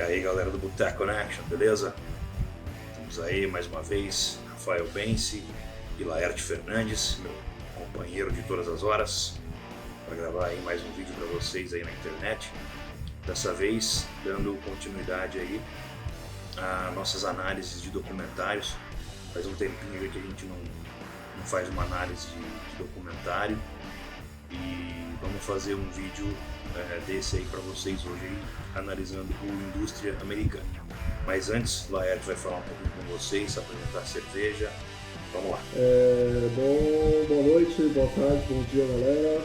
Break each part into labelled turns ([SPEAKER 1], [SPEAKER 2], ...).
[SPEAKER 1] aí, galera do Boteco Connection, beleza? Estamos aí mais uma vez, Rafael Benci e Laerte Fernandes, meu companheiro de todas as horas, para gravar aí mais um vídeo para vocês aí na internet. Dessa vez, dando continuidade aí a nossas análises de documentários. Faz um tempinho aí que a gente não faz uma análise de documentário e vamos fazer um vídeo desse aí para vocês hoje aí, analisando a indústria americana. Mas antes, Laerte vai falar um pouquinho com vocês, apresentar a cerveja. Vamos lá.
[SPEAKER 2] Boa noite, boa tarde, bom dia, galera.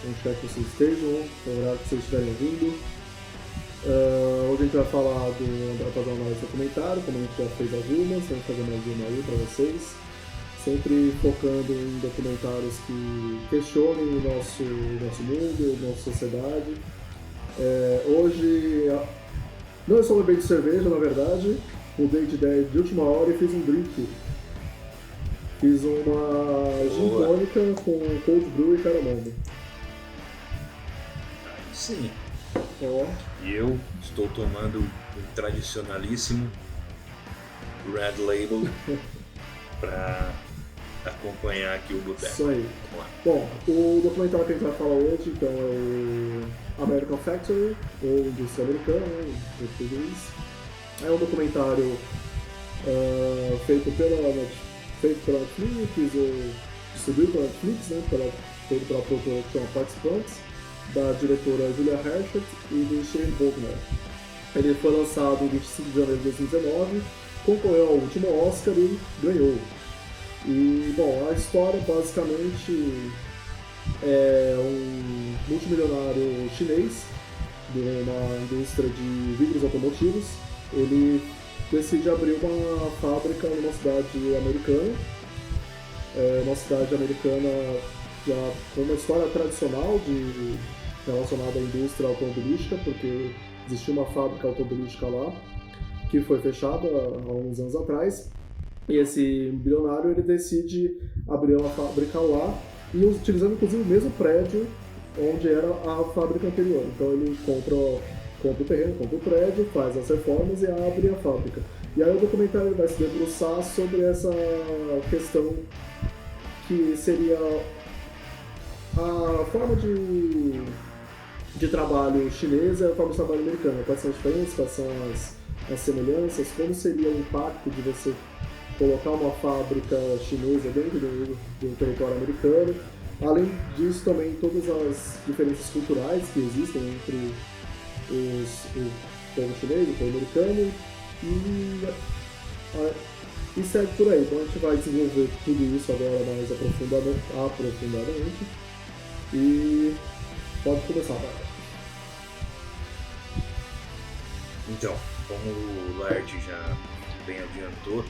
[SPEAKER 2] Onde quer que vocês estejam, no horário que vocês estiverem ouvindo. Hoje a gente vai falar vai fazer uma análise documentário, como a gente já fez algumas, vamos fazer mais uma aí para vocês. Sempre focando em documentários que questionem o nosso mundo, a nossa sociedade. Hoje, não é só beber de cerveja, na verdade, mudei de ideia de última hora e fiz um drink. Fiz uma gin tônica com cold brew e caramelo.
[SPEAKER 1] Sim. E eu estou tomando o tradicionalíssimo Red Label para acompanhar aqui o boteco.
[SPEAKER 2] Isso aí. Bom, o documentário que a gente vai falar hoje então é o American Factory, ou Indústria Americana, em português. É um documentário feito pela Netflix, ou distribuído pela Netflix, né, feito pela produtora que chama Participantes, da diretora Julia Hershett e do Shane Bogner. Ele foi lançado em 25 de janeiro de 2019, concorreu ao último Oscar e ganhou. E, bom, a história basicamente é um multimilionário chinês de uma indústria de vidros automotivos. Ele decide abrir uma fábrica numa cidade americana, já com uma história tradicional relacionada à indústria automobilística, porque existia uma fábrica automobilística lá que foi fechada há uns anos atrás. E esse bilionário ele decide abrir uma fábrica lá e utilizando inclusive o mesmo prédio onde era a fábrica anterior. Então ele compra o terreno, compra o prédio, faz as reformas e abre a fábrica. E aí o documentário vai se debruçar sobre essa questão que seria a forma de trabalho chinesa e a forma de trabalho americana. Quais são as diferenças, quais são as semelhanças, como seria o impacto de você colocar uma fábrica chinesa dentro do território americano. Além disso, também todas as diferenças culturais que existem entre o povo chinês e o povo americano e segue por aí. Então a gente vai desenvolver tudo isso agora mais aprofundadamente e pode começar, Bárbara.
[SPEAKER 1] Então, como o Laerte já bem adiantou,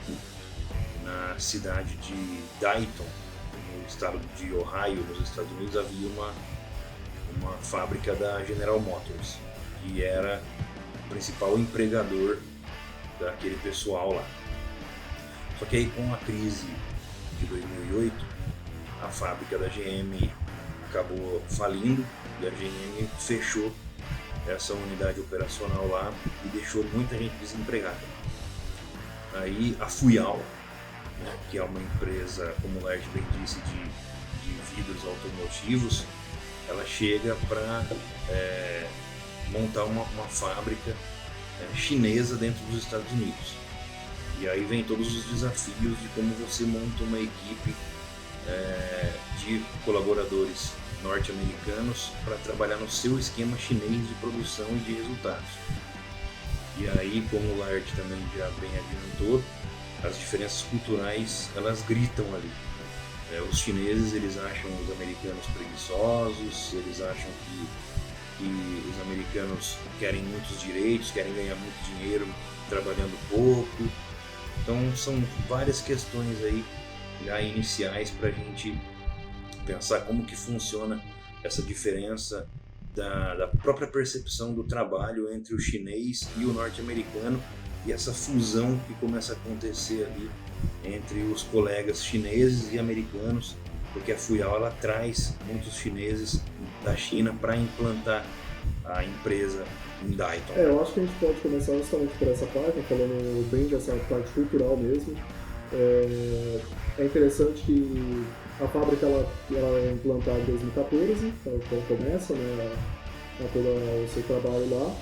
[SPEAKER 1] na cidade de Dayton, no estado de Ohio, nos Estados Unidos, havia uma fábrica da General Motors, que era o principal empregador daquele pessoal lá. Só que aí, com a crise de 2008, a fábrica da GM acabou falindo e a GM fechou essa unidade operacional lá e deixou muita gente desempregada. Aí a Fuyao, que é uma empresa, como o Laerte bem disse, de vidros automotivos, ela chega para montar uma fábrica chinesa dentro dos Estados Unidos. E aí vem todos os desafios de como você monta uma equipe de colaboradores norte-americanos para trabalhar no seu esquema chinês de produção e de resultados. E aí, como o Laerte também já bem adiantou, as diferenças culturais, elas gritam ali. Os chineses, eles acham os americanos preguiçosos, eles acham que os americanos querem muitos direitos, querem ganhar muito dinheiro trabalhando pouco. Então são várias questões aí já iniciais para a gente pensar como que funciona essa diferença da própria percepção do trabalho entre o chinês e o norte-americano e essa fusão que começa a acontecer ali entre os colegas chineses e americanos, porque a Fuyao ela traz muitos chineses da China para implantar a empresa em Dayton.
[SPEAKER 2] Eu acho que a gente pode começar justamente por essa parte, falando bem dessa parte cultural mesmo. É interessante que a fábrica ela é implantada em 2014, então começa, né, a todo o seu trabalho lá.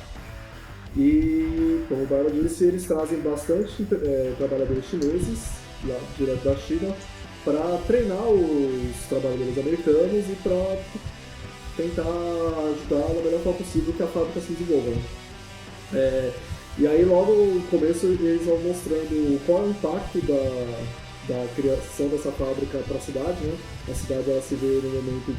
[SPEAKER 2] E, como o Baila disse, eles trazem bastante trabalhadores chineses, lá, direto da China, para treinar os trabalhadores americanos e para tentar ajudar da melhor forma possível que a fábrica se desenvolva. E aí, logo no começo, eles vão mostrando qual é o impacto da criação dessa fábrica para a cidade, né? A cidade ela se vê num momento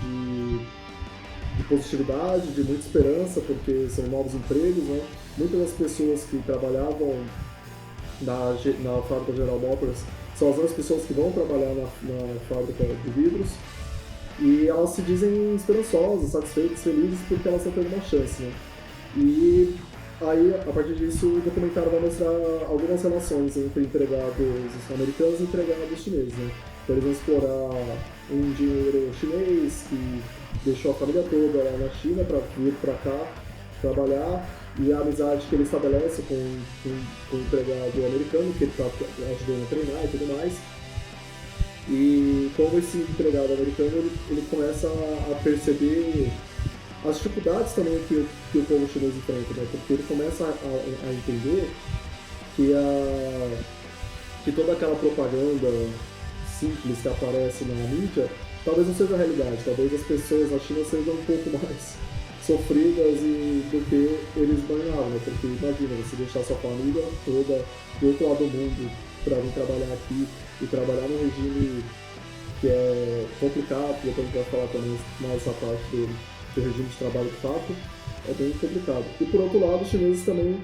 [SPEAKER 2] de positividade, de muita esperança, porque são novos empregos, né? Muitas das pessoas que trabalhavam na fábrica General Motors são as mesmas pessoas que vão trabalhar na fábrica de vidros, e elas se dizem esperançosas, satisfeitas, felizes, porque elas estão tendo uma chance, né? E aí, a partir disso, o documentário vai mostrar algumas relações entre empregados americanos e empregados chineses, né? Então eles vão explorar um engenheiro chinês que deixou a família toda lá na China para vir para cá trabalhar, e a amizade que ele estabelece com o empregado americano, que ele está ajudando a treinar e tudo mais. E como esse empregado americano, ele começa a perceber as dificuldades também que o povo chinês enfrenta, né? Porque ele começa a entender que toda aquela propaganda simples que aparece na mídia talvez não seja a realidade, talvez as pessoas na China sejam um pouco mais sofridas do que eles imaginavam, né? Porque imagina, você deixar sua família toda do outro lado do mundo para vir trabalhar aqui e trabalhar num regime que é complicado, depois a gente vai falar também mais essa parte do regime de trabalho de fato, é bem complicado. E por outro lado, os chineses também,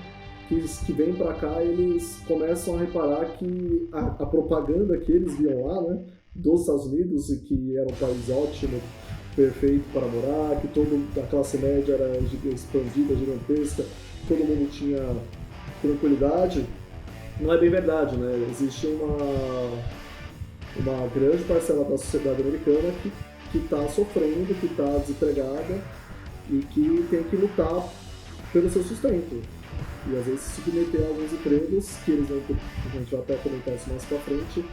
[SPEAKER 2] que vêm para cá, eles começam a reparar que a propaganda que eles viam lá, né, dos Estados Unidos, e que era um país ótimo, perfeito para morar, que a classe média era expandida, gigantesca, todo mundo tinha tranquilidade, não é bem verdade, né? Existe uma grande parcela da sociedade americana que está sofrendo, que está desempregada e que tem que lutar pelo seu sustento. E às vezes se submeter a alguns empregos, que eles vão, a gente vai até comentar isso mais pra frente,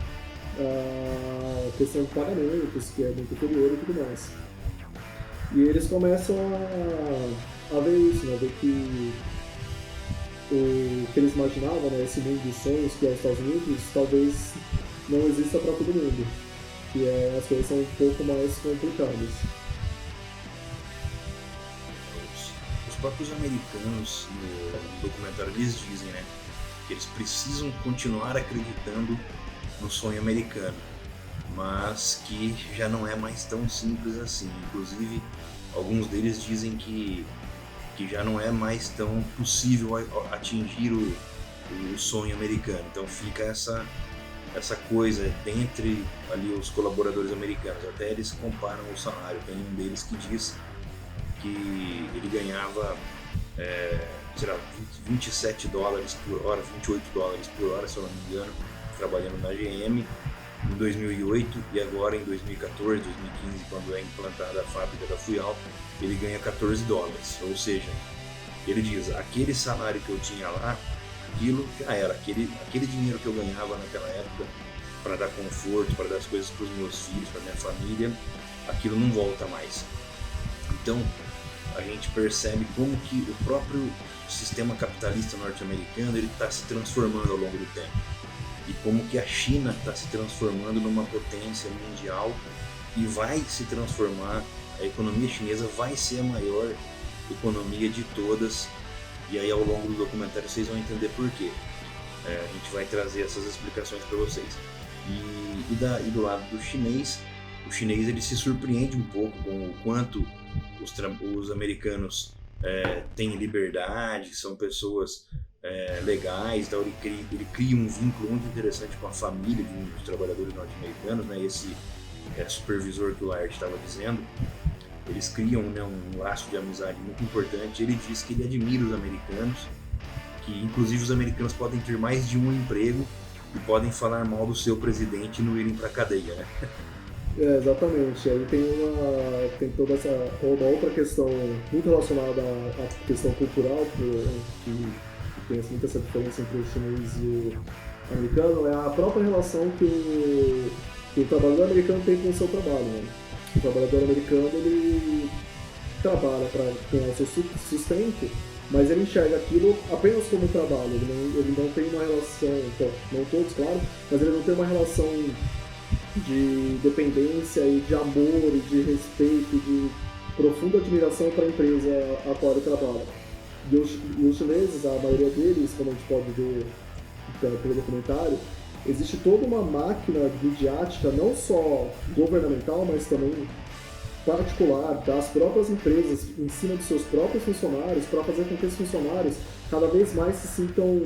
[SPEAKER 2] a questão de pagamentos, que é muito inferior e tudo mais. E eles começam a ver isso, né? Ver que o que eles imaginavam, né? Esse mundo dos sonhos que é os Estados Unidos, talvez não exista para todo mundo. Que as coisas são um pouco mais complicadas.
[SPEAKER 1] Os próprios americanos no documentário eles dizem, né, que eles precisam continuar acreditando no sonho americano, mas que já não é mais tão simples assim. Inclusive, alguns deles dizem que já não é mais tão possível atingir o sonho americano. Então fica essa coisa entre ali os colaboradores americanos. Até eles comparam o salário. Tem um deles que diz que ele ganhava sei lá, $27 por hora, $28 por hora, se eu não me engano, trabalhando na GM em 2008, e agora em 2014, 2015, quando é implantada a fábrica da Fuyao, ele ganha $14. Ou seja, ele diz, aquele salário que eu tinha lá, aquilo já era, aquele dinheiro que eu ganhava naquela época para dar conforto, para dar as coisas para os meus filhos, para minha família, aquilo não volta mais. Então a gente percebe como que o próprio sistema capitalista norte-americano ele está se transformando ao longo do tempo, e como que a China está se transformando numa potência mundial e vai se transformar, a economia chinesa vai ser a maior economia de todas, e aí ao longo do documentário vocês vão entender por quê. A gente vai trazer essas explicações para vocês. E do lado do chinês, o chinês ele se surpreende um pouco com o quanto os americanos têm liberdade, são pessoas legais, então ele cria um vínculo muito interessante com a família dos trabalhadores norte-americanos, né? Esse supervisor que o Laird estava dizendo, eles criam, né, um laço de amizade muito importante. Ele diz que ele admira os americanos, que inclusive os americanos podem ter mais de um emprego e podem falar mal do seu presidente e não irem para a cadeia, né?
[SPEAKER 2] Exatamente. Aí tem toda uma outra questão muito relacionada à questão cultural, que tem muita essa diferença entre o chinês e o americano, é a própria relação que o trabalhador americano tem com o seu trabalho. Né? O trabalhador americano, ele trabalha para ganhar o seu sustento, mas ele enxerga aquilo apenas como trabalho. Ele não tem uma relação, então, não todos, claro, mas ele não tem uma relação de dependência e de amor e de respeito, de profunda admiração para a empresa a qual ele trabalha. E os chineses, a maioria deles, como a gente pode ver pelo documentário, existe toda uma máquina midiática, não só governamental, mas também particular, das próprias empresas, em cima dos seus próprios funcionários, para fazer com que esses funcionários cada vez mais se sintam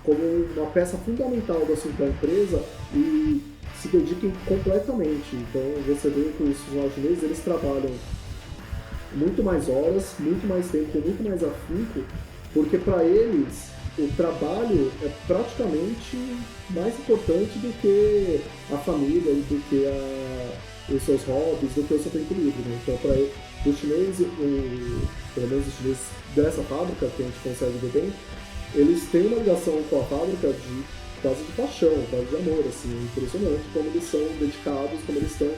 [SPEAKER 2] como uma peça fundamental da empresa e se dediquem completamente. Então você vê que os funcionários chineses, eles trabalham muito mais horas, muito mais tempo, com muito mais afinco, porque para eles o trabalho é praticamente mais importante do que a família e do que os seus hobbies, do que o seu tempo livre. Né? Então, para os chineses, pelo menos os chineses dessa fábrica, que a gente consegue ver bem, eles têm uma ligação com a fábrica quase de paixão, quase de amor, assim, impressionante como eles são dedicados, como eles estão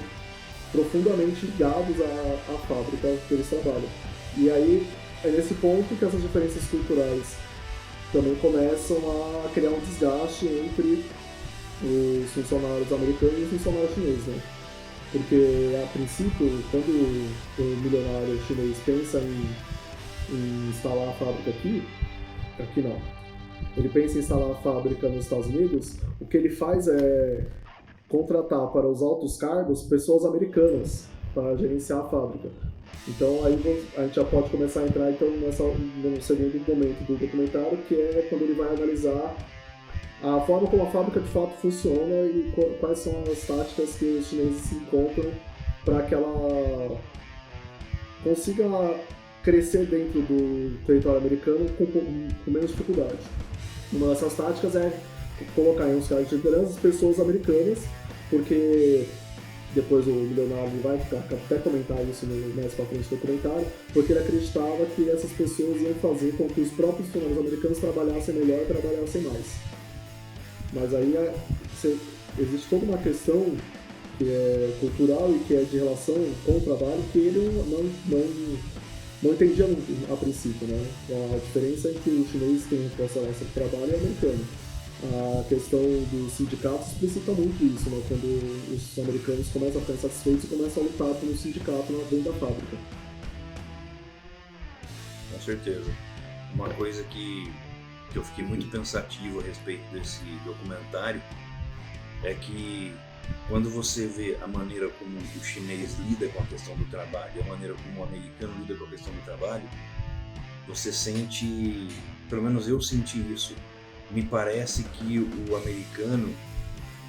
[SPEAKER 2] profundamente ligados à fábrica que eles trabalham. E aí é nesse ponto que essas diferenças culturais também começam a criar um desgaste entre os funcionários americanos e os funcionários chineses, né? Porque, a princípio, quando o milionário chinês pensa em instalar a fábrica aqui não, ele pensa em instalar a fábrica nos Estados Unidos, o que ele faz é contratar para os altos cargos pessoas americanas para gerenciar a fábrica. Então aí a gente já pode começar a entrar então no segundo momento do documentário, que é quando ele vai analisar a forma como a fábrica de fato funciona e quais são as táticas que os chineses se encontram para que ela consiga crescer dentro do território americano com menos dificuldade. Uma dessas táticas é colocar em uns cargos de liderança pessoas americanas, porque depois o milionário vai até comentar isso mais pra frente do documentário, porque ele acreditava que essas pessoas iam fazer com que os próprios funcionários americanos trabalhassem melhor e trabalhassem mais. Mas aí existe toda uma questão que é cultural e que é de relação com o trabalho que ele não entendia a princípio, né? A diferença é que o chinês tem com essa trabalho e o americano. A questão dos sindicatos explicita muito isso, né? Quando os americanos começam a ficar insatisfeitos e começam a lutar pelo sindicato dentro da fábrica.
[SPEAKER 1] Com certeza. Uma coisa que eu fiquei muito pensativo a respeito desse documentário é que quando você vê a maneira como o chinês lida com a questão do trabalho e a maneira como o americano lida com a questão do trabalho, você sente, pelo menos eu senti isso, me parece que o americano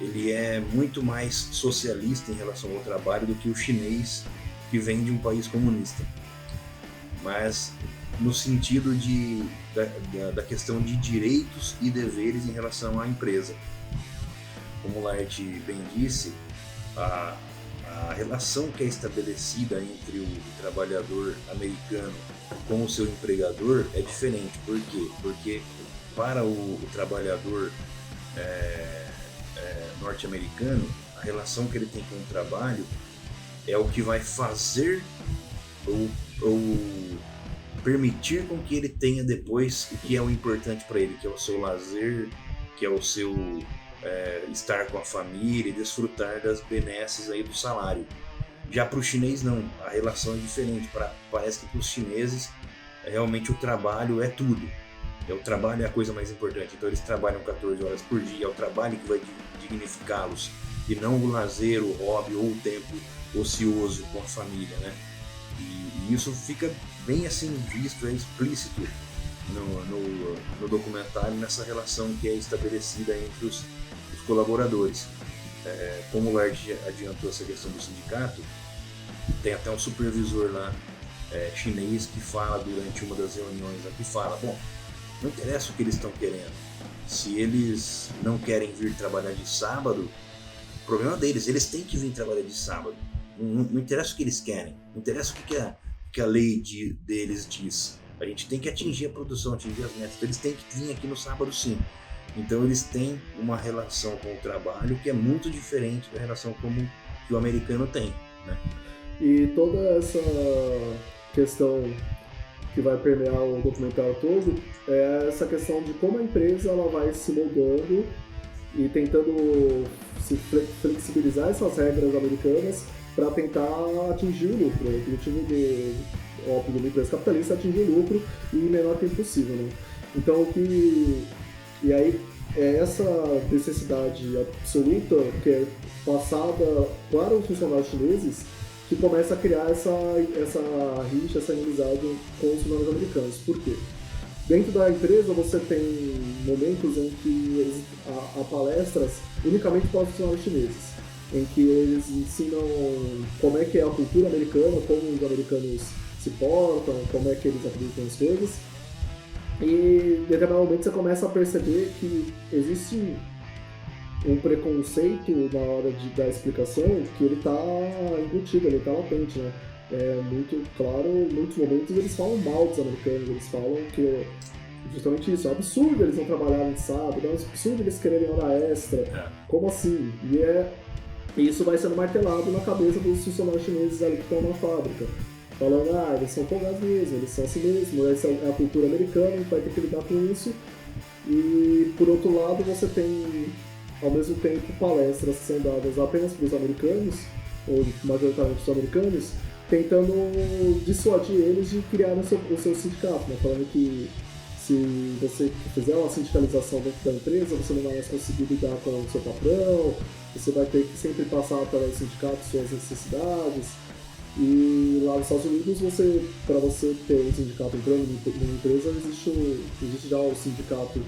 [SPEAKER 1] ele é muito mais socialista em relação ao trabalho do que o chinês que vem de um país comunista. Mas no sentido da questão de direitos e deveres em relação à empresa. Como o Laerte bem disse, a relação que é estabelecida entre o trabalhador americano com o seu empregador é diferente. Por quê? Porque para o trabalhador norte-americano, a relação que ele tem com o trabalho é o que vai fazer ou permitir com que ele tenha depois o que é o importante para ele, que é o seu lazer, que é o seu estar com a família e desfrutar das benesses aí do salário. Já para o chinês não, a relação é diferente. Parece que para os chineses realmente o trabalho é tudo. O trabalho é a coisa mais importante. Então eles trabalham 14 horas por dia, é o trabalho que vai dignificá-los e não o lazer, o hobby ou o tempo ocioso com a família, né? E isso fica bem assim visto, é explícito no documentário, nessa relação que é estabelecida entre os colaboradores. Como o Lard adiantou essa questão do sindicato, tem até um supervisor lá chinês que fala durante uma das reuniões, que fala, bom, não interessa o que eles estão querendo, se eles não querem vir trabalhar de sábado, problema deles, eles têm que vir trabalhar de sábado. Não interessa o que eles querem, não interessa o que a lei deles diz. A gente tem que atingir a produção, atingir as metas. Então eles têm que vir aqui no sábado sim. Então eles têm uma relação com o trabalho que é muito diferente da relação que o americano tem, né?
[SPEAKER 2] E toda essa questão que vai permear o documentário todo é essa questão de como a empresa ela vai se moldando e tentando se flexibilizar essas regras americanas para tentar atingir o lucro. O objetivo óbvio da empresa capitalista é atingir o lucro em menor tempo possível, né? Então e aí é essa necessidade absoluta que é passada para os funcionários chineses que começa a criar essa rixa, essa inimizade com os funcionários americanos. Por quê? Dentro da empresa você tem momentos em que há palestras unicamente para os funcionários chineses, em que eles ensinam como é que é a cultura americana, como os americanos se portam, como é que eles acreditam nas coisas. E em determinado momento você começa a perceber que existe um preconceito na hora de dar explicação que ele está embutido, ele está latente, né? É muito claro, em muitos momentos eles falam mal dos americanos, eles falam que justamente isso, é um absurdo eles não trabalharem de sábado, é um absurdo eles quererem hora extra, como assim? E isso vai sendo martelado na cabeça dos funcionários chineses ali que estão na fábrica, falando, eles são folgados mesmo, eles são assim mesmo, essa é a cultura americana, a gente vai ter que lidar com isso. E por outro lado você tem ao mesmo tempo palestras que são dadas apenas para os americanos, ou majoritariamente os americanos, tentando dissuadir eles de criar o seu sindicato, né? Falando que se você fizer uma sindicalização dentro da empresa, você não vai mais conseguir lidar com o seu patrão, você vai ter que sempre passar pelo sindicato suas necessidades. E lá nos Estados Unidos, para você ter um sindicato entrando numa empresa, existe já o sindicato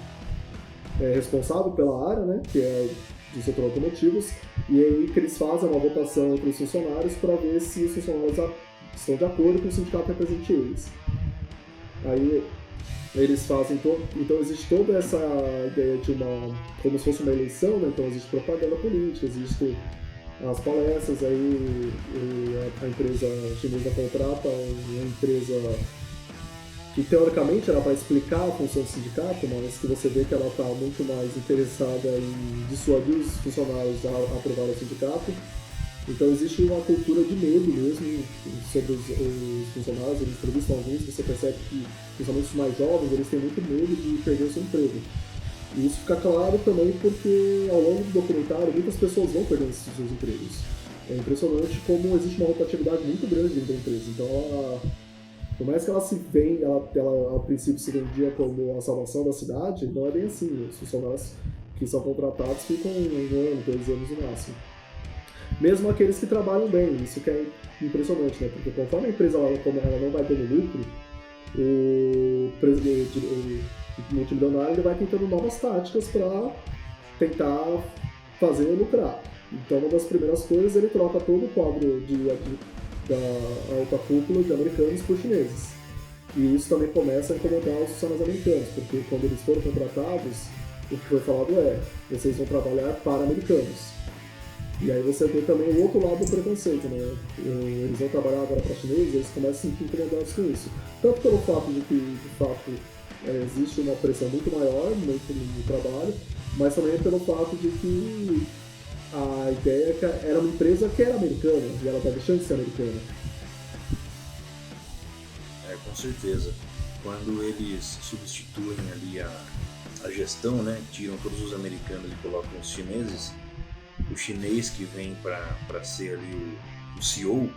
[SPEAKER 2] responsável pela área, né, que é do setor automotivos, e aí que eles fazem uma votação entre os funcionários para ver se os funcionários estão de acordo com o sindicato represente eles. Aí eles fazem então existe toda essa ideia de como se fosse uma eleição, né? Então existe propaganda política, existe as palestras, aí a empresa chinesa contrata uma empresa que teoricamente era para explicar a função do sindicato, mas que você vê que ela está muito mais interessada em dissuadir os funcionários a aprovar o sindicato. Então existe uma cultura de medo mesmo sobre os funcionários, eles entrevistam alguns, você percebe que, principalmente os mais jovens, eles têm muito medo de perder o seu emprego. E isso fica claro também porque ao longo do documentário muitas pessoas vão perdendo esses seus empregos. É impressionante como existe uma rotatividade muito grande dentro da empresa. Então por mais que ela a princípio se vendia como a salvação da cidade, não é bem assim. Os funcionários que são contratados ficam 1 ano, 2 anos no máximo. Mesmo aqueles que trabalham bem, isso que é impressionante, né? Porque conforme a empresa ela não vai dando lucro, o multimilionário ele vai tentando novas táticas para tentar fazer lucrar. Então uma das primeiras coisas ele troca todo o quadro da alta cúpula de americanos por chineses. E isso também começa a incomodar os funcionários americanos, porque quando eles foram contratados, o que foi falado vocês vão trabalhar para americanos. E aí você vê também o outro lado do preconceito, né? Eles vão trabalhar agora para chineses, eles começam a se sentir incomodados com isso. Tanto pelo fato de que, de fato, existe uma pressão muito maior no trabalho, mas também pelo fato de que a ideia é que era uma empresa que era americana e ela está deixando de ser americana.
[SPEAKER 1] Com certeza. Quando eles substituem ali a gestão, né, tiram todos os americanos e colocam os chineses, o chinês que vem para ser ali o CEO,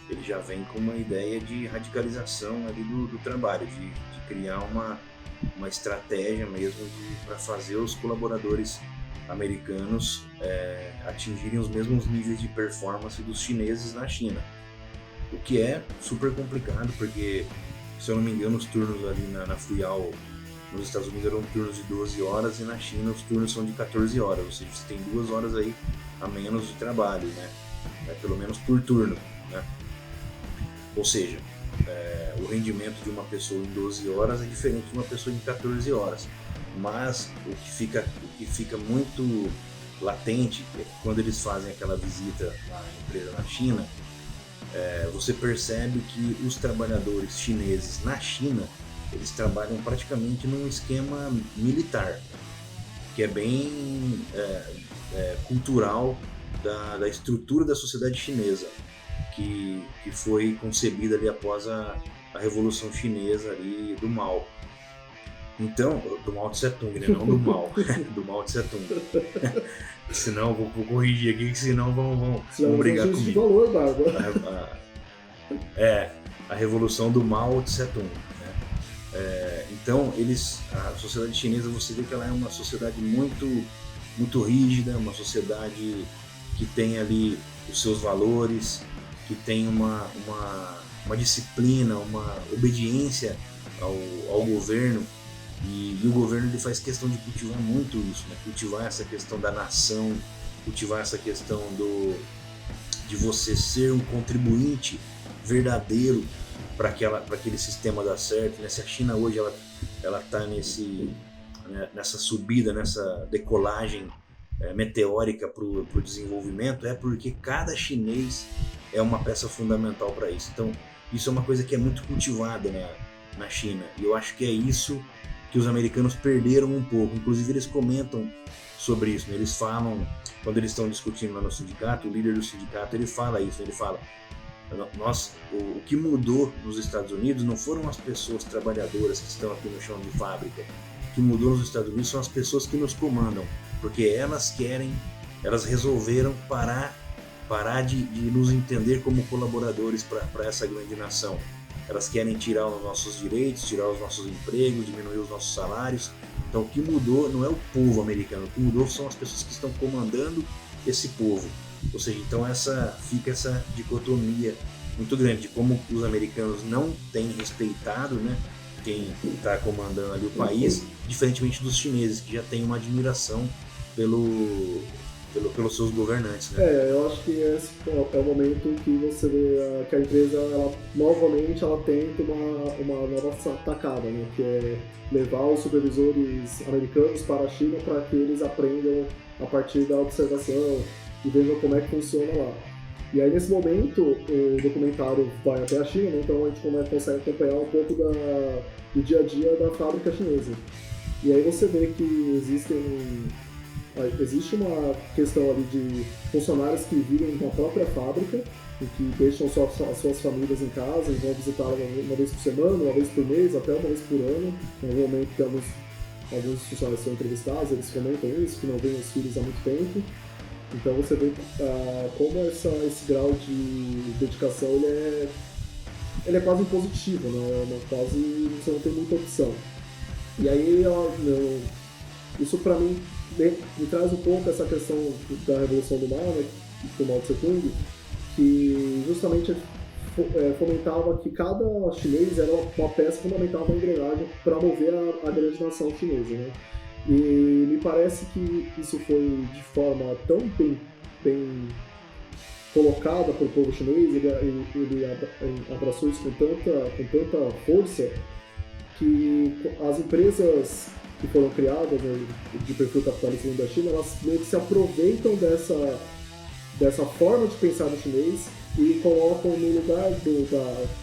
[SPEAKER 1] ele já vem com uma ideia de radicalização ali do trabalho, de criar uma estratégia mesmo para fazer os colaboradores americanos atingirem os mesmos níveis de performance dos chineses na China. O que é super complicado, porque, se eu não me engano, os turnos ali na Fuyao nos Estados Unidos eram turnos de 12 horas e na China os turnos são de 14 horas, ou seja, você tem 2 horas aí a menos de trabalho, né? Pelo menos por turno, né? Ou seja, o rendimento de uma pessoa em 12 horas é diferente de uma pessoa em 14 horas. Mas o que fica muito latente, quando eles fazem aquela visita na empresa na China, você percebe que os trabalhadores chineses na China, eles trabalham praticamente num esquema militar, que é bem cultural da estrutura da sociedade chinesa, que foi concebida ali após a Revolução Chinesa ali do Mao. Então, do Mao Tse Tung, né? Não do Mao, do Mao Tse Tung. Senão, vou corrigir aqui, que senão vão brigar comigo.
[SPEAKER 2] De valor, Barba.
[SPEAKER 1] A Revolução do Mao Tse Tung. Então, a sociedade chinesa, você vê que ela é uma sociedade muito, muito rígida, uma sociedade que tem ali os seus valores, que tem uma disciplina, uma obediência ao governo, e o governo ele faz questão de cultivar muito isso, né? Cultivar essa questão da nação, cultivar essa questão de você ser um contribuinte verdadeiro para aquele sistema dar certo, né? Se a China hoje ela está nessa subida, nessa decolagem meteórica para o desenvolvimento, é porque cada chinês é uma peça fundamental para isso. Então, isso é uma coisa que é muito cultivada na China, e eu acho que é isso que os americanos perderam um pouco. Inclusive, eles comentam sobre isso, né? Eles falam, quando eles estão discutindo lá no sindicato, o líder do sindicato, ele fala isso, ele fala: o que mudou nos Estados Unidos não foram as pessoas trabalhadoras que estão aqui no chão de fábrica. O que mudou nos Estados Unidos são as pessoas que nos comandam, porque elas resolveram parar de nos entender como colaboradores para essa grande nação. Elas querem tirar os nossos direitos, tirar os nossos empregos, diminuir os nossos salários. Então, o que mudou não é o povo americano, o que mudou são as pessoas que estão comandando esse povo. Ou seja, então fica essa dicotomia muito grande de como os americanos não têm respeitado, né, quem está comandando ali o país, diferentemente dos chineses, que já têm uma admiração pelos seus governantes, né?
[SPEAKER 2] Eu acho que esse é o momento que você vê que a empresa, novamente, tenta uma nova tacada, né? Que é levar os supervisores americanos para a China para que eles aprendam a partir da observação e vejam como é que funciona lá. E aí, nesse momento, o documentário vai até a China, né? Então a gente consegue acompanhar um pouco do dia a dia da fábrica chinesa. E aí você vê que existe uma questão ali de funcionários que vivem na própria fábrica e que deixam as suas famílias em casa e vão visitá-la uma vez por semana, uma vez por mês, até uma vez por ano. Em algum momento que alguns funcionários são entrevistados, eles comentam isso, que não veem os filhos há muito tempo. Então você vê como esse grau de dedicação ele é quase impositivo, né? Quase você não tem muita opção. E aí isso para mim me traz um pouco essa questão da Revolução do Mao, né, do Mao Tse Tung, que justamente fomentava que cada chinês era uma peça fundamental da engrenagem para mover a grande nação chinesa, né? E me parece que isso foi de forma tão bem colocada pelo povo chinês, ele abraçou isso com tanta força, que as empresas que foram criadas, né, de perfil capitalista da China, elas meio que se aproveitam dessa forma de pensar no chinês e colocam no lugar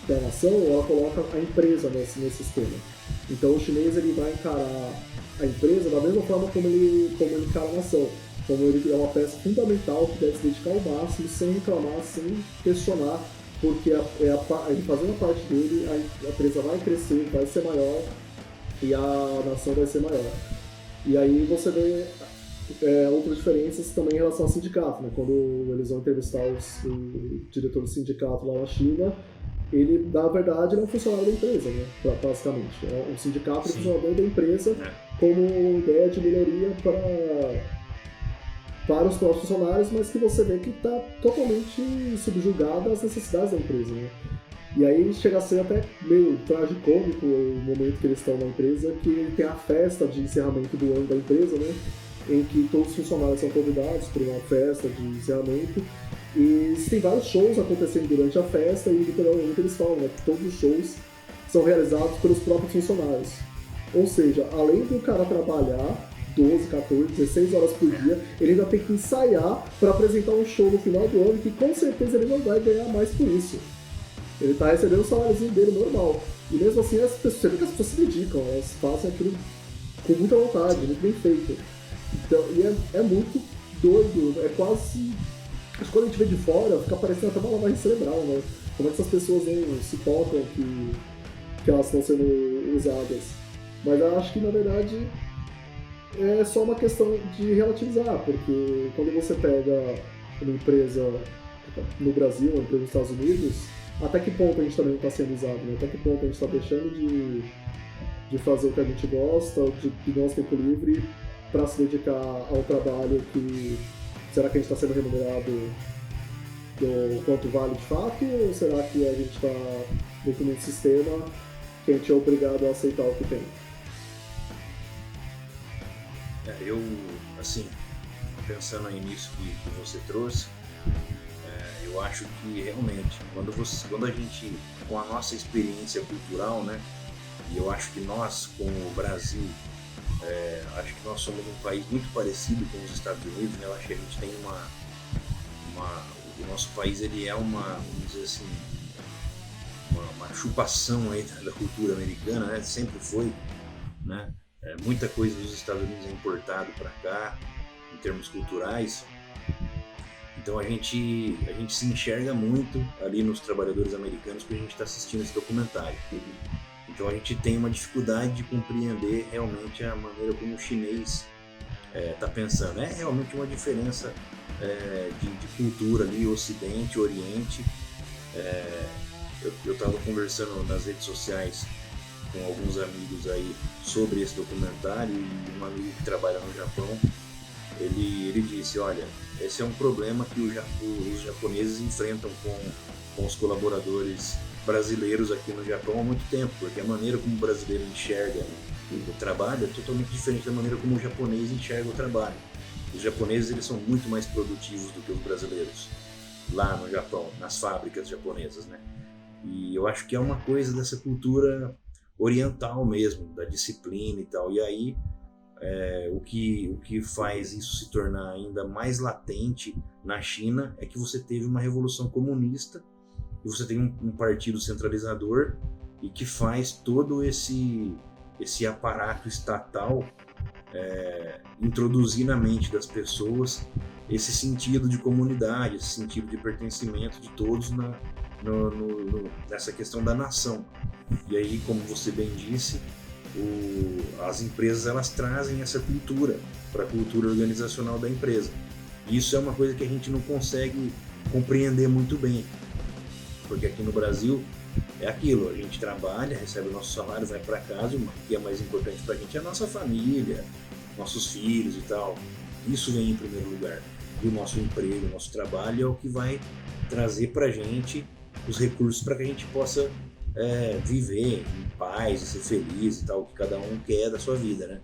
[SPEAKER 2] da nação, ela coloca a empresa nesse sistema. Então o chinês ele vai encarar a empresa da mesma forma como ele encara a nação, como ele é uma peça fundamental que deve se dedicar ao máximo, sem reclamar, sem questionar, porque ele fazendo a parte dele, a empresa vai crescer, vai ser maior, e a nação vai ser maior. E aí você vê outras diferenças também em relação ao sindicato, né? Quando eles vão entrevistar o diretor do sindicato lá na China, ele, na verdade, é um funcionário da empresa, né? Basicamente. O sindicato é um funcionário da empresa como ideia de melhoria para os próprios funcionários, mas que você vê que está totalmente subjugado às necessidades da empresa, né? E aí chega a ser até meio tragicômico o momento que eles estão na empresa, que tem a festa de encerramento do ano da empresa, né? Em que todos os funcionários são convidados para uma festa de encerramento. E tem vários shows acontecendo durante a festa, e literalmente eles falam, né, que todos os shows são realizados pelos próprios funcionários. Ou seja, além do cara trabalhar 12, 14, 16 horas por dia, ele ainda tem que ensaiar para apresentar um show no final do ano, que com certeza ele não vai ganhar mais por isso. Ele tá recebendo o saláriozinho dele normal. E mesmo assim, você vê que as pessoas se dedicam, elas fazem aquilo com muita vontade, muito bem feito. Então, e é muito doido, é quase... Acho que quando a gente vê de fora, fica parecendo até uma lavagem cerebral, né? Como é que essas pessoas não se tocam que elas estão sendo usadas. Mas eu acho que, na verdade, é só uma questão de relativizar, porque quando você pega uma empresa no Brasil, uma empresa nos Estados Unidos, até que ponto a gente também está sendo usado, né? Até que ponto a gente está deixando de fazer o que a gente gosta, de nosso tempo livre, para se dedicar ao trabalho que... Será que a gente está sendo remunerado do quanto vale de fato? Ou será que a gente está dentro de um sistema que a gente é obrigado a aceitar o que tem?
[SPEAKER 1] Eu, assim, pensando aí nisso que você trouxe, eu acho que realmente, quando a gente, com a nossa experiência cultural, né, e eu acho que nós, como o Brasil, acho que nós somos um país muito parecido com os Estados Unidos, né? Eu acho que a gente tem o nosso país, ele é vamos dizer assim, uma chupação aí da cultura americana, né? Sempre foi, né? Muita coisa dos Estados Unidos é importado para cá, em termos culturais. Então a gente se enxerga muito ali nos trabalhadores americanos que a gente está assistindo esse documentário. Então a gente tem uma dificuldade de compreender realmente a maneira como o chinês está pensando. É realmente uma diferença de cultura ali, Ocidente, Oriente. Eu estava conversando nas redes sociais com alguns amigos aí sobre esse documentário, e um amigo que trabalha no Japão, ele disse, olha, esse é um problema que os japoneses enfrentam com os colaboradores brasileiros aqui no Japão há muito tempo, porque a maneira como o brasileiro enxerga o trabalho é totalmente diferente da maneira como o japonês enxerga o trabalho. Os japoneses, eles são muito mais produtivos do que os brasileiros lá no Japão, nas fábricas japonesas, né? E eu acho que é uma coisa dessa cultura oriental mesmo, da disciplina e tal. E aí o que faz isso se tornar ainda mais latente na China é que você teve uma revolução comunista e você tem um partido centralizador e que faz todo esse aparato estatal introduzir na mente das pessoas esse sentido de comunidade, esse sentido de pertencimento de todos nessa questão da nação. E aí, como você bem disse, as empresas, elas trazem essa cultura para a cultura organizacional da empresa. E isso é uma coisa que a gente não consegue compreender muito bem, porque aqui no Brasil é aquilo, a gente trabalha, recebe o nosso salário, vai para casa, o que é mais importante para a gente é a nossa família, nossos filhos e tal. Isso vem em primeiro lugar. E o nosso emprego, o nosso trabalho é o que vai trazer para a gente os recursos para que a gente possa viver em paz, ser feliz e tal, o que cada um quer da sua vida, né?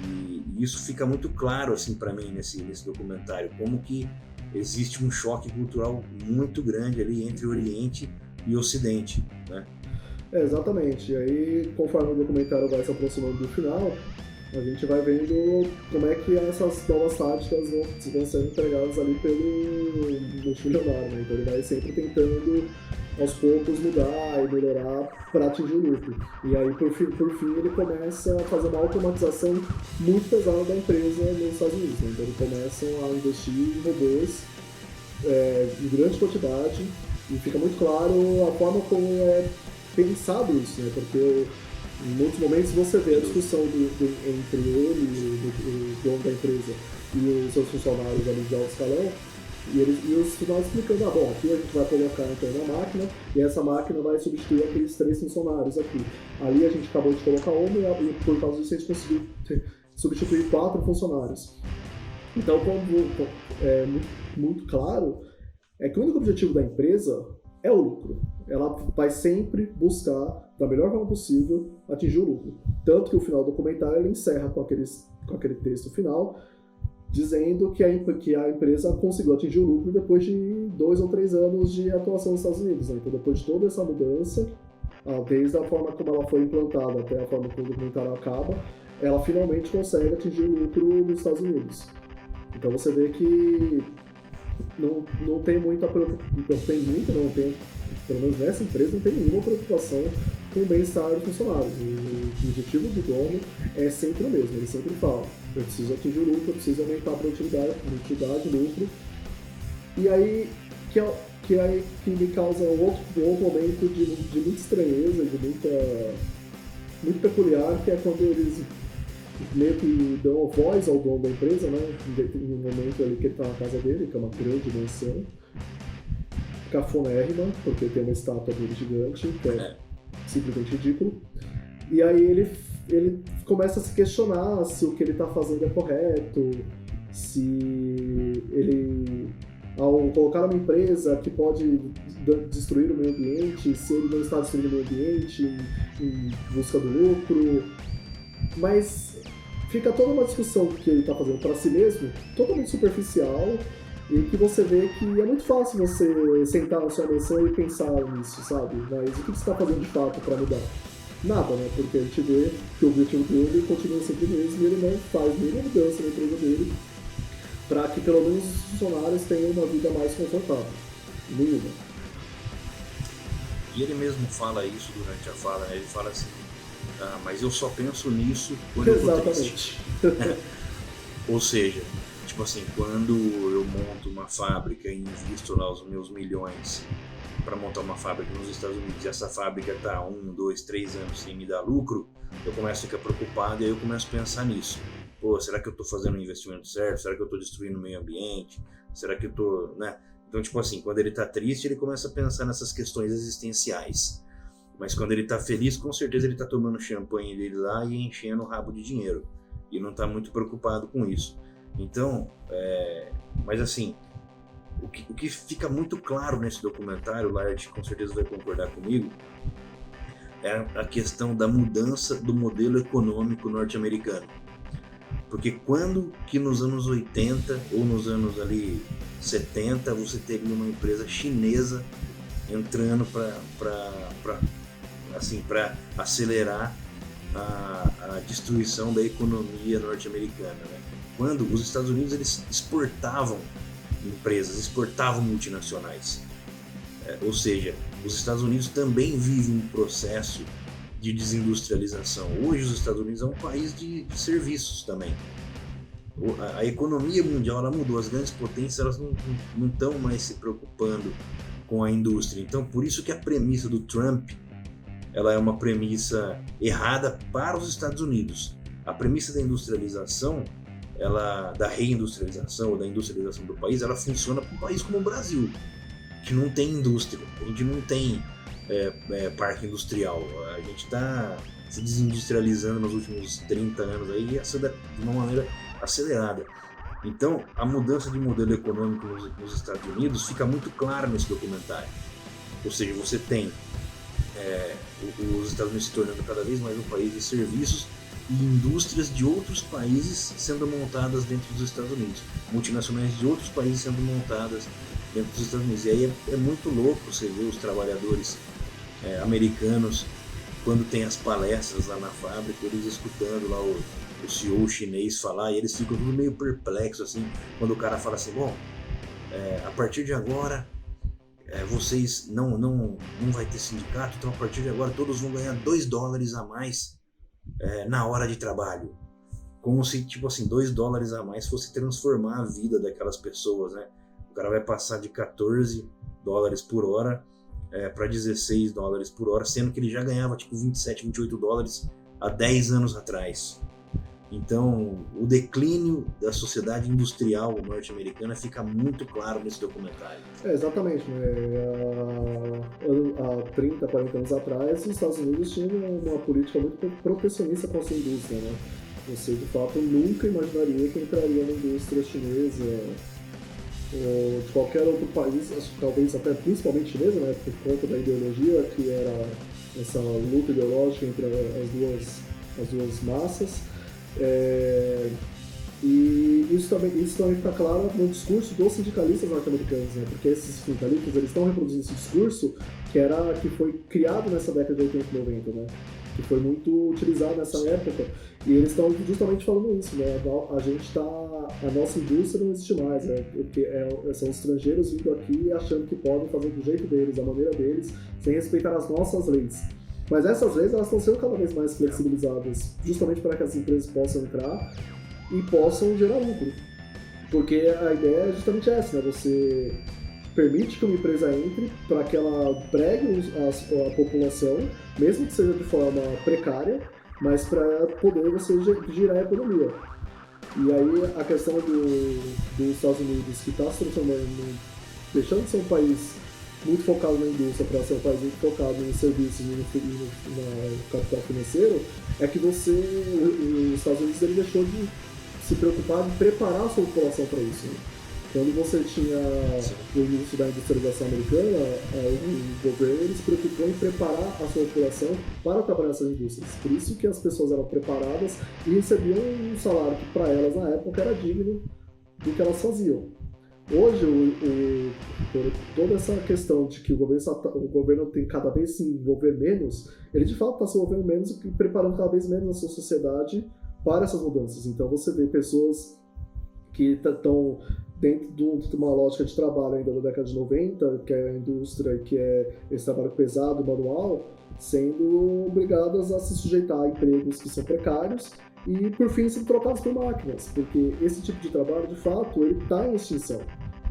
[SPEAKER 1] E isso fica muito claro assim para mim nesse documentário, como que existe um choque cultural muito grande ali entre o Oriente e o Ocidente, né?
[SPEAKER 2] Exatamente. E aí, conforme o documentário vai se aproximando do final, a gente vai vendo como é que essas novas táticas vão sendo empregadas ali pelo multimilionário, né? Então ele vai sempre tentando aos poucos mudar e melhorar para atingir o lucro. E aí, por fim, ele começa a fazer uma automatização muito pesada da empresa nos Estados Unidos, né? Então eles começam a investir em robôs em grande quantidade, e fica muito claro a forma como é pensado isso, né? Porque em muitos momentos você vê a discussão entre ele, o dono da empresa, e os seus funcionários ali de alto escalão, e os funcionários explicando, bom, aqui a gente vai colocar então uma máquina, e essa máquina vai substituir aqueles 3 funcionários aqui. Ali a gente acabou de colocar uma, e por causa disso a gente conseguiu substituir 4 funcionários. Então, como é muito claro, é que o único objetivo da empresa é o lucro. Ela vai sempre buscar, da melhor forma possível, atingir o lucro. Tanto que o final do documentário ele encerra com aquele texto final, dizendo que a empresa conseguiu atingir o lucro depois de 2 ou 3 anos de atuação nos Estados Unidos. Né? Então, depois de toda essa mudança, desde a forma como ela foi implantada até a forma como o documentário acaba, ela finalmente consegue atingir o lucro nos Estados Unidos. Então você vê que não tem muita preocupação, não tem, pelo menos nessa empresa, não tem nenhuma preocupação com o bem-estar dos funcionários. O objetivo do dono é sempre o mesmo, ele sempre fala, eu preciso atingir o lucro, eu preciso aumentar a produtividade, lucro. E aí que me causa um outro momento de muita estranheza, muito peculiar, que é quando eles meio que dão voz ao dono da empresa, né? Em um momento ali que ele tá na casa dele, que é uma grande mansão, cafonérrima, porque tem uma estátua dele gigante, que é simplesmente ridículo. E aí ele começa a se questionar se o que ele tá fazendo é correto, se ele, ao colocar uma empresa que pode destruir o meio ambiente, se ele não está destruindo o meio ambiente em busca do lucro. Mas fica toda uma discussão que ele está fazendo para si mesmo, totalmente superficial, e que você vê que é muito fácil você sentar na sua mansão e pensar nisso, sabe? Mas o que você está fazendo de fato para mudar? Nada, né? Porque a gente vê que o objetivo dele continua sempre o mesmo e ele não faz nenhuma mudança na empresa dele para que pelo menos os funcionários tenham uma vida mais confortável. Nenhuma.
[SPEAKER 1] E ele mesmo fala isso durante a fala, né? Ele fala assim, mas eu só penso nisso quando eu tô triste. Ou seja, tipo assim, quando eu monto uma fábrica e invisto lá os meus milhões para montar uma fábrica nos Estados Unidos e essa fábrica tá 1, 2, 3 anos sem me dar lucro, eu começo a ficar preocupado e aí eu começo a pensar nisso. Pô, será que eu tô fazendo o investimento certo? Será que eu tô destruindo o meio ambiente? Será que eu tô, né? Então, tipo assim, quando ele tá triste, ele começa a pensar nessas questões existenciais. Mas quando ele tá feliz, com certeza ele tá tomando o champanhe dele lá e enchendo o rabo de dinheiro. E não tá muito preocupado com isso. Então, mas assim, o que fica muito claro nesse documentário, o Laird com certeza vai concordar comigo, é a questão da mudança do modelo econômico norte-americano. Porque quando que nos anos 80 ou nos anos ali 70 você teria uma empresa chinesa entrando para acelerar a destruição da economia norte-americana, né? Quando os Estados Unidos eles exportavam empresas, exportavam multinacionais, ou seja, os Estados Unidos também vivem um processo de desindustrialização. Hoje os Estados Unidos é um país de serviços também. A economia mundial ela mudou, as grandes potências elas não estão mais se preocupando com a indústria. Então por isso que a premissa do Trump ela é uma premissa errada para os Estados Unidos. A premissa da industrialização, da reindustrialização ou da industrialização do país, ela funciona para um país como o Brasil, que não tem indústria, a gente não tem parque industrial, a gente está se desindustrializando nos últimos 30 anos aí, de uma maneira acelerada. Então, a mudança de modelo econômico nos Estados Unidos fica muito clara nesse documentário. Ou seja, você tem os Estados Unidos se tornando cada vez mais um país de serviços e indústrias de outros países sendo montadas dentro dos Estados Unidos, multinacionais de outros países sendo montadas dentro dos Estados Unidos. E aí é muito louco você ver os trabalhadores americanos, quando tem as palestras lá na fábrica, eles escutando lá o CEO chinês falar, e eles ficam tudo meio perplexos assim, quando o cara fala assim, bom, a partir de agora vocês não vai ter sindicato, então a partir de agora todos vão ganhar $2 a mais na hora de trabalho. Como se, tipo assim, $2 a mais fosse transformar a vida daquelas pessoas, né? O cara vai passar de $14 por hora para $16 por hora, sendo que ele já ganhava tipo 27, $28 há 10 anos atrás. Então, o declínio da sociedade industrial norte-americana fica muito claro nesse documentário.
[SPEAKER 2] Exatamente. Né? Há 30, 40 anos atrás, os Estados Unidos tinham uma política muito protecionista com a sua indústria. Né? Você, de fato, nunca imaginaria que entraria na indústria chinesa ou de qualquer outro país, talvez até principalmente chinesa, né? Por conta da ideologia, que era essa luta ideológica entre as duas massas. E isso também fica claro no discurso dos sindicalistas norte-americanos, né? Porque esses sindicalistas eles estão reproduzindo esse discurso que foi criado nessa década de 80 e 90, né? que foi muito utilizado nessa época. E eles estão justamente falando isso, né? A nossa indústria não existe mais, né? Porque são estrangeiros vindo aqui e achando que podem fazer do jeito deles, da maneira deles, sem respeitar as nossas leis. Mas essas leis, elas estão sendo cada vez mais flexibilizadas, justamente para que as empresas possam entrar e possam gerar lucro. Porque a ideia é justamente essa, né? Você permite que uma empresa entre para que ela pregue a população, mesmo que seja de forma precária, mas para poder você girar a economia. E aí a questão dos Estados Unidos, que está se transformando, deixando de ser um país muito focado na indústria para ser um país muito focado em serviços e no capital financeiro, é que os Estados Unidos ele deixou de se preocupar em preparar a sua população para isso. Né? Quando você tinha o início da industrialização americana, o governo ele se preocupou em preparar a sua população para trabalhar nessas indústrias. Por isso que as pessoas eram preparadas e recebiam um salário que para elas na época era digno do que elas faziam. Hoje, toda essa questão de que o governo tem cada vez se envolver menos, ele de fato está se envolvendo menos e preparando cada vez menos a sua sociedade para essas mudanças. Então você vê pessoas que estão dentro de uma lógica de trabalho ainda da década de 90, que é a indústria, que é esse trabalho pesado, manual, sendo obrigadas a se sujeitar a empregos que são precários e, por fim, sendo trocados por máquinas, porque esse tipo de trabalho, de fato, ele está em extinção.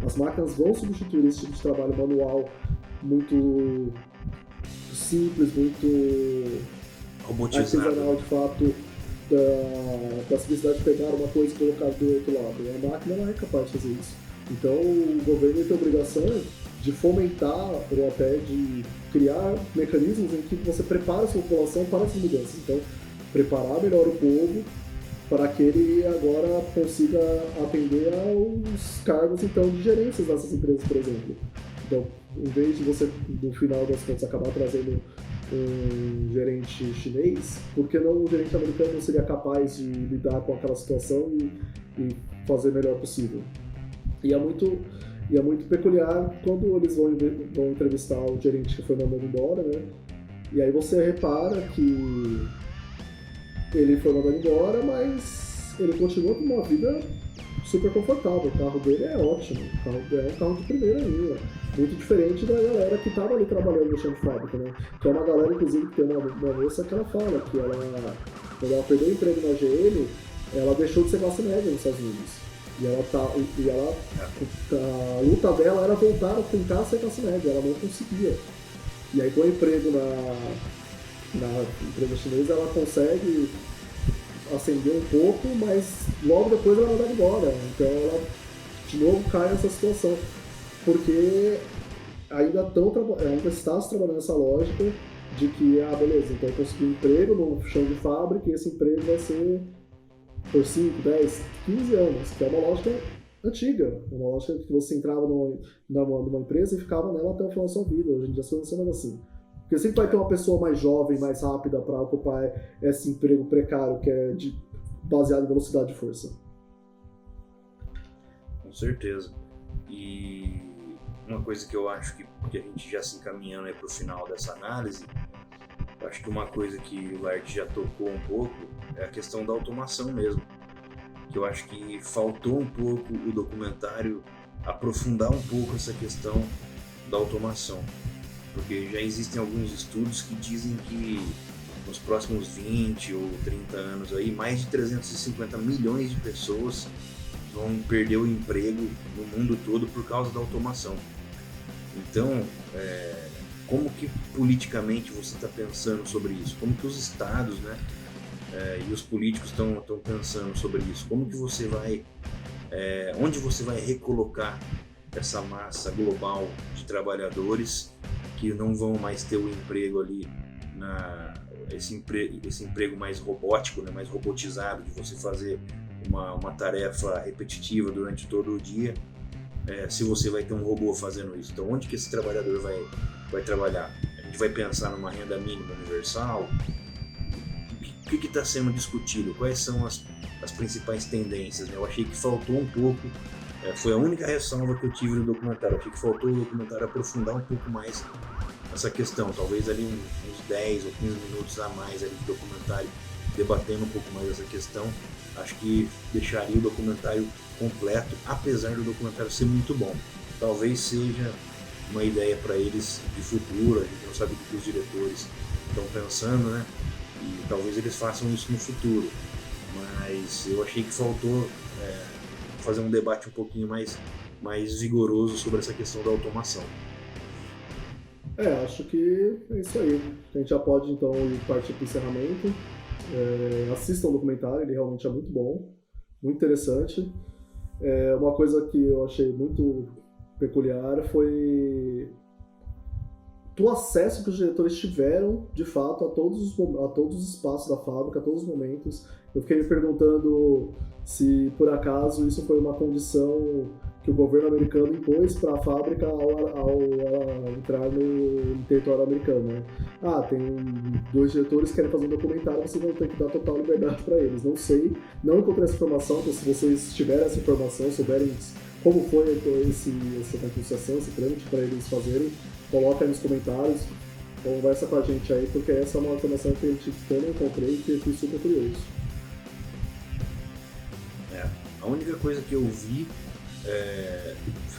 [SPEAKER 2] As máquinas vão substituir esse tipo de trabalho manual muito simples, muito artesanal, de fato, da simplicidade de pegar uma coisa e colocar do outro lado. A máquina não é capaz de fazer isso. Então, o governo tem a obrigação de fomentar ou até de criar mecanismos em que você prepara a sua população para essas mudanças. Então, preparar melhor o povo para que ele agora consiga atender aos cargos então, de gerências dessas empresas, por exemplo. Então, em vez de você, no final das contas, acabar trazendo um gerente chinês, por que não um gerente americano não seria capaz de lidar com aquela situação e fazer o melhor possível? E é muito peculiar quando eles vão entrevistar o gerente que foi mandado embora, né? E aí você repara que ele foi mandado embora, mas ele continua com uma vida super confortável. O carro dele é ótimo, é um carro de primeira linha. Muito diferente da galera que estava ali trabalhando no chão de fábrica, né? Que é uma galera, inclusive, que tem uma moça que ela fala que quando ela perdeu o emprego na GM, ela deixou de ser classe média nos Estados Unidos. A luta dela era voltar a tentar ser classe média, ela não conseguia. E aí com o emprego na empresa chinesa ela consegue ascender um pouco, mas logo depois ela vai embora. Então ela de novo cai nessa situação. Porque ainda está se trabalhando nessa lógica de que, beleza, então eu consegui um emprego no chão de fábrica e esse emprego vai ser por 5, 10, 15 anos, que é uma lógica antiga, uma lógica que você entrava numa empresa e ficava nela até o final da sua vida. Hoje em dia as coisas não são mais assim. Porque sempre vai ter uma pessoa mais jovem, mais rápida para ocupar esse emprego precário que é baseado em velocidade de força.
[SPEAKER 1] Com certeza. E uma coisa que eu acho que a gente já se encaminhando para o final dessa análise, eu acho que uma coisa que o Laerte já tocou um pouco é a questão da automação mesmo. Que eu acho que faltou um pouco o documentário aprofundar um pouco essa questão da automação. Porque já existem alguns estudos que dizem que nos próximos 20 ou 30 anos aí, mais de 350 milhões de pessoas vão perder o emprego no mundo todo por causa da automação. Então, como que politicamente você está pensando sobre isso? Como que os estados, né, e os políticos estão pensando sobre isso? Como que você vai, onde você vai recolocar essa massa global de trabalhadores que não vão mais ter o emprego ali, esse emprego mais robótico, né, mais robotizado, de você fazer uma tarefa repetitiva durante todo o dia, se você vai ter um robô fazendo isso. Então, onde que esse trabalhador vai trabalhar? A gente vai pensar numa renda mínima universal? O que está sendo discutido? Quais são as principais tendências? Né? Eu achei que faltou um pouco, foi a única ressalva que eu tive no documentário. Eu achei que faltou o documentário aprofundar um pouco mais essa questão. Talvez ali uns 10 ou 15 minutos a mais ali de documentário, debatendo um pouco mais essa questão. Acho que deixaria o documentário completo, apesar do documentário ser muito bom. Talvez seja uma ideia para eles de futuro, a gente não sabe o que os diretores estão pensando, né? E talvez eles façam isso no futuro. Mas eu achei que faltou fazer um debate um pouquinho mais vigoroso sobre essa questão da automação.
[SPEAKER 2] Acho que é isso aí. A gente já pode então ir partir para o encerramento. Assistam o documentário, ele realmente é muito bom, muito interessante. Uma coisa que eu achei muito peculiar foi do acesso que os diretores tiveram, de fato, a todos os espaços da fábrica, a todos os momentos. Eu fiquei me perguntando se, por acaso, isso foi uma condição que o governo americano impôs para a fábrica ao entrar no território americano. Né? Tem 2 diretores que querem fazer um documentário, vocês vão ter que dar total liberdade para eles. Não sei, não encontrei essa informação, então se vocês tiverem essa informação, souberem como foi essa negociação, esse trâmite para eles fazerem, coloca aí nos comentários, conversa com a gente aí, porque essa é uma informação que eu não encontrei e que eu fui super curioso.
[SPEAKER 1] A única coisa que eu vi,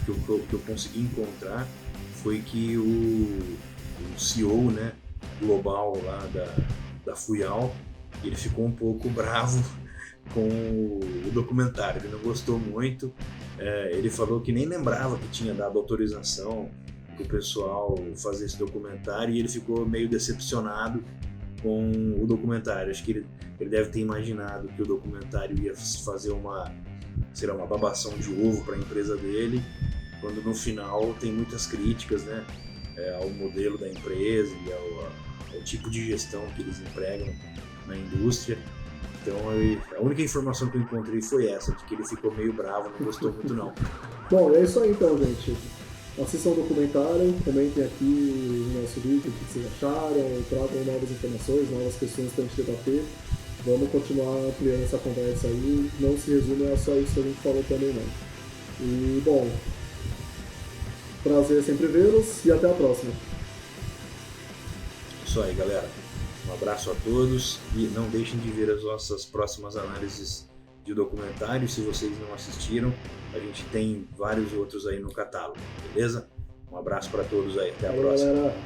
[SPEAKER 1] que eu consegui encontrar, foi que o CEO, né, global lá da Fuyao, ele ficou um pouco bravo com o documentário, ele não gostou muito. Ele falou que nem lembrava que tinha dado autorização para o pessoal fazer esse documentário, e ele ficou meio decepcionado com o documentário. Acho que ele deve ter imaginado que o documentário ia fazer uma babação de ovo para a empresa dele, quando no final tem muitas críticas, né, ao modelo da empresa e ao tipo de gestão que eles empregam na indústria. Então a única informação que eu encontrei foi essa, de que ele ficou meio bravo, não gostou muito não.
[SPEAKER 2] Bom, é isso aí então, gente. Assistam o documentário, comentem aqui no nosso vídeo o que vocês acharam, tragam novas informações, novas questões para a gente debater. Vamos continuar ampliando essa conversa aí, não se resume a só isso que a gente falou também não. E, bom, prazer sempre vê-los e até a próxima.
[SPEAKER 1] Isso aí, galera. Um abraço a todos e não deixem de ver as nossas próximas análises de documentários. Se vocês não assistiram, a gente tem vários outros aí no catálogo, beleza? Um abraço para todos aí, até a próxima.
[SPEAKER 2] Galera.